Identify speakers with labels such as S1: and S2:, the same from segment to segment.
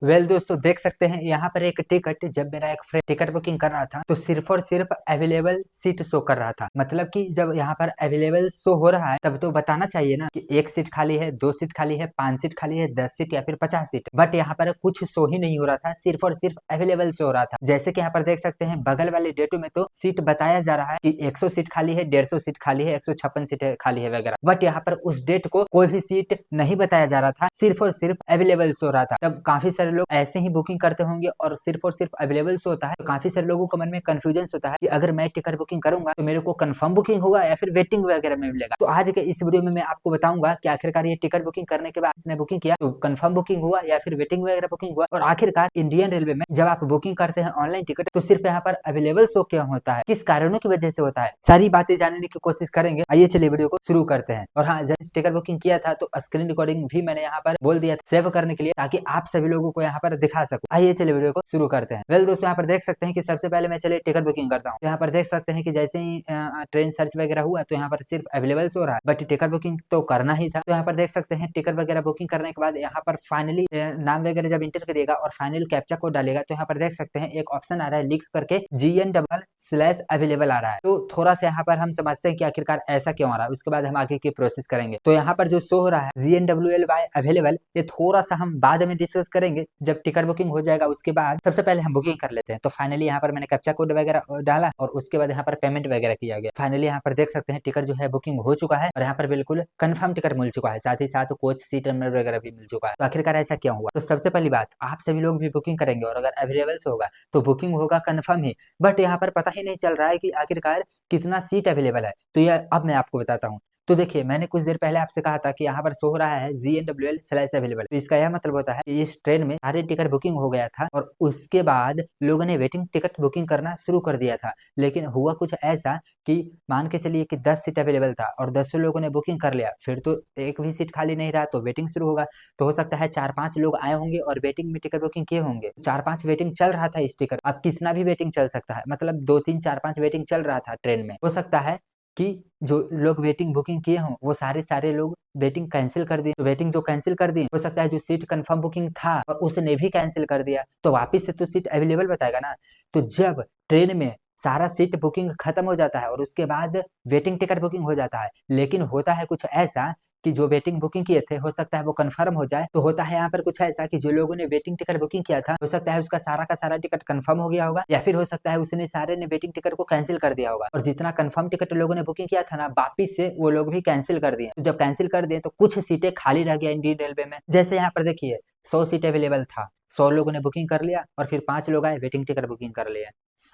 S1: दोस्तों देख सकते हैं यहाँ पर एक टिकट। जब मेरा एक फ्रेंड टिकट बुकिंग कर रहा था तो सिर्फ और सिर्फ अवेलेबल सीट शो कर रहा था। मतलब कि जब यहाँ पर अवेलेबल शो हो रहा है तब तो बताना चाहिए ना कि एक सीट खाली है, दो सीट खाली है, 5 सीट खाली है, 10 सीट या फिर 50 सीट। बट यहाँ पर कुछ शो ही नहीं हो रहा था, सिर्फ और सिर्फ अवेलेबल शो हो रहा था। जैसे कि यहाँ पर देख सकते हैं बगल वाले डेटो में तो सीट बताया जा रहा है कि 100 सीट खाली है, 150 सीट खाली है, 156 सीट खाली है वगैरह। बट यहाँ पर उस डेट को कोई भी सीट नहीं बताया जा रहा था, सिर्फ और सिर्फ अवेलेबल शो रहा था। तब काफी सारे लोग ऐसे ही बुकिंग करते होंगे और सिर्फ अवेलेबल शो होता है। तो काफी सारे लोगों के मन में कंफ्यूजन होता है कि अगर मैं टिकट बुकिंग करूंगा तो मेरे को कंफर्म बुकिंग होगा या फिर वेटिंग वगैरह में मिलेगा। तो आज के इस वीडियो में मैं आपको बताऊंगा कि आखिरकार ये टिकट बुकिंग करने के बाद इसने बुकिंग किया तो कंफर्म बुकिंग हुआ या फिर वेटिंग वगैरह बुकिंग हुआ। और आखिरकार इंडियन रेलवे में जब आप बुकिंग करते हैं ऑनलाइन टिकट तो सिर्फ यहाँ पर अवेलेबल शो क्यों होता है, किस कारणों की वजह से होता है, सारी बातें जानने की कोशिश करेंगे। आइए चलिए वीडियो को शुरू करते हैं। और हाँ, जब टिकट बुकिंग किया था तो स्क्रीन रिकॉर्डिंग भी मैंने यहाँ पर बोल दिया सेव करने के लिए, ताकि आप सभी लोगों को यहाँ पर दिखा सकूं। आइए चलिए वीडियो को शुरू करते हैं। दोस्तों यहाँ पर देख सकते हैं कि सबसे पहले मैं चलिए टिकट बुकिंग करता हूँ। यहाँ पर देख सकते हैं कि जैसे ही ट्रेन सर्च वगैरह हुआ तो यहाँ पर सिर्फ अवेलेबल हो रहा है, बट टिकट बुकिंग तो करना ही था। तो यहाँ पर देख सकते हैं टिकट वगैरह बुकिंग करने के बाद यहाँ पर फाइनली नाम वगैरह जब इंटर करिएगा और फाइनल कैप्चा कोड डालेगा तो यहाँ पर देख सकते हैं एक ऑप्शन आ रहा है लिख करके GN/अवेलेबल आ रहा है। तो थोड़ा सा यहाँ पर हम समझते हैं कि आखिरकार ऐसा क्यों आ रहा है, उसके बाद हम आगे की प्रोसेस करेंगे। तो यहाँ पर जो शो हो रहा है GNWL/अवेलेबल, ये थोड़ा सा हम बाद में डिस्कस करेंगे जब टिकट बुकिंग हो जाएगा। उसके बाद सबसे पहले हम बुकिंग कर लेते हैं। तो फाइनली यहाँ पर मैंने कैप्चा कोड वगैरह डाला और उसके बाद यहाँ पर पेमेंट वगैरह किया गया। फाइनली यहाँ पर देख सकते हैं टिकट जो है बुकिंग हो चुका है और यहाँ पर बिल्कुल कंफर्म टिकट मिल चुका है, साथ ही साथ कोच सीट नंबर वगैरह भी मिल चुका है। तो आखिरकार ऐसा क्यों हुआ? तो सबसे पहली बात, आप सभी लोग भी बुकिंग करेंगे और अगर अवेलेबल से होगा तो बुकिंग होगा कंफर्म ही, बट यहाँ पर पता ही नहीं चल रहा है कि आखिरकार कितना सीट अवेलेबल है। तो यह अब मैं आपको बताता हूँ। तो देखिए, मैंने कुछ देर पहले आपसे कहा था कि यहाँ पर शो हो रहा है GNWL/अवेलेबल। तो इसका यह मतलब होता है कि इस ट्रेन में सारे टिकट बुकिंग हो गया था और उसके बाद लोगों ने वेटिंग टिकट बुकिंग करना शुरू कर दिया था। लेकिन हुआ कुछ ऐसा कि मान के चलिए कि 10 सीट अवेलेबल था और 10 लोगों ने बुकिंग कर लिया, फिर तो एक भी सीट खाली नहीं रहा तो वेटिंग शुरू होगा। तो हो सकता है 4-5 लोग आए होंगे और वेटिंग में टिकट बुकिंग किए होंगे। 4-5 वेटिंग चल रहा था इस टिकट। अब कितना भी वेटिंग चल सकता है, मतलब 2-3-4-5 वेटिंग चल रहा था ट्रेन में। हो सकता है कि जो लोग वेटिंग बुकिंग किए हों वो सारे लोग वेटिंग कैंसिल कर दिए। तो वेटिंग जो कैंसिल कर दी, हो सकता है जो सीट कंफर्म बुकिंग था और उसने भी कैंसिल कर दिया, तो वापिस से तो सीट अवेलेबल बताएगा ना। तो जब ट्रेन में सारा सीट बुकिंग खत्म हो जाता है और उसके बाद वेटिंग टिकट बुकिंग हो जाता है, लेकिन होता है कुछ ऐसा कि जो वेटिंग बुकिंग किए थे हो सकता है वो कंफर्म हो जाए। तो होता है यहाँ पर कुछ ऐसा कि जो लोगों ने वेटिंग टिकट बुकिंग किया था हो सकता है उसका सारा का सारा टिकट कंफर्म हो गया होगा, या फिर हो सकता है उसने सारे ने वेटिंग टिकट को कैंसिल कर दिया होगा और जितना कंफर्म टिकट लोगों ने बुकिंग किया था ना वापिस से वो लोग भी कैंसिल कर दिए। तो जब कैंसिल कर दिए तो कुछ सीटें खाली रह गया इंडियन रेलवे में। जैसे यहाँ पर देखिए 100 सीट अवेलेबल था, 100 लोगों ने बुकिंग कर लिया और फिर 5 लोग आए वेटिंग टिकट बुकिंग कर लिया।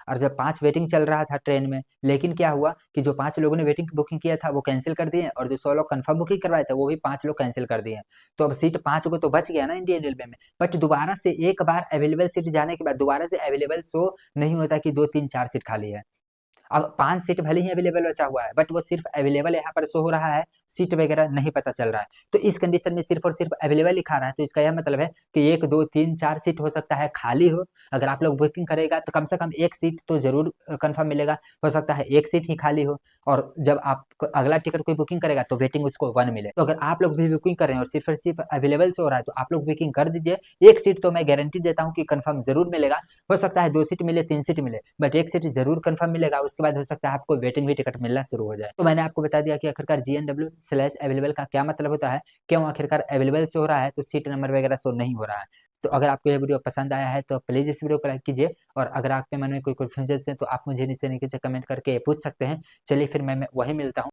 S1: और जब 5 वेटिंग चल रहा था ट्रेन में, लेकिन क्या हुआ कि जो 5 लोगों ने वेटिंग बुकिंग किया था वो कैंसिल कर दिए और जो 100 लोग कंफर्म बुकिंग करवाए थे वो भी 5 लोग कैंसिल कर दिए। तो अब सीट 5 को तो बच गया ना इंडियन रेलवे में। बट दोबारा से एक बार अवेलेबल सीट जाने के बाद दोबारा से अवेलेबल शो नहीं होता कि 2-3-4 सीट खाली है। अब 5 सीट भले ही अवेलेबल बचा हुआ है बट वो सिर्फ अवेलेबल यहाँ पर शो हो रहा है, सीट वगैरह नहीं पता चल रहा है। तो इस कंडीशन में सिर्फ और सिर्फ अवेलेबल लिखा रहा है। तो इसका यह मतलब है कि 1-2-3-4 सीट हो सकता है खाली हो। अगर आप लोग बुकिंग करेगा तो कम से कम एक सीट तो जरूर कंफर्म मिलेगा। हो सकता है एक सीट ही खाली हो और जब आप अगला टिकट कोई बुकिंग करेगा तो वेटिंग उसको 1 मिले। तो अगर आप लोग भी बुकिंग कर रहे हैं और सिर्फ अवेलेबल से हो रहा है तो आप लोग बुकिंग कर दीजिए। एक सीट तो मैं गारंटी देता हूँ कि कंफर्म जरूर मिलेगा। हो सकता है 2 सीट मिले, 3 सीट मिले, बट एक सीट जरूर कंफर्म मिलेगा। उसके बाद हो सकता है आपको वेटिंग भी टिकट मिलना शुरू हो जाए। तो मैंने आपको बता दिया कि आखिरकार GNW/अवेलेबल का क्या मतलब होता है, क्यों आखिरकार अवेलेबल से हो रहा है तो सीट नंबर वगैरह शो नहीं हो रहा है। तो अगर आपको यह वीडियो पसंद आया है तो प्लीज इस वीडियो को लाइक कीजिए और अगर आपके मन में कोई कंफ्यूजन है तो आप मुझे नीचे नीचे कमेंट करके पूछ सकते हैं। चलिए फिर मैं वही मिलता हूँ।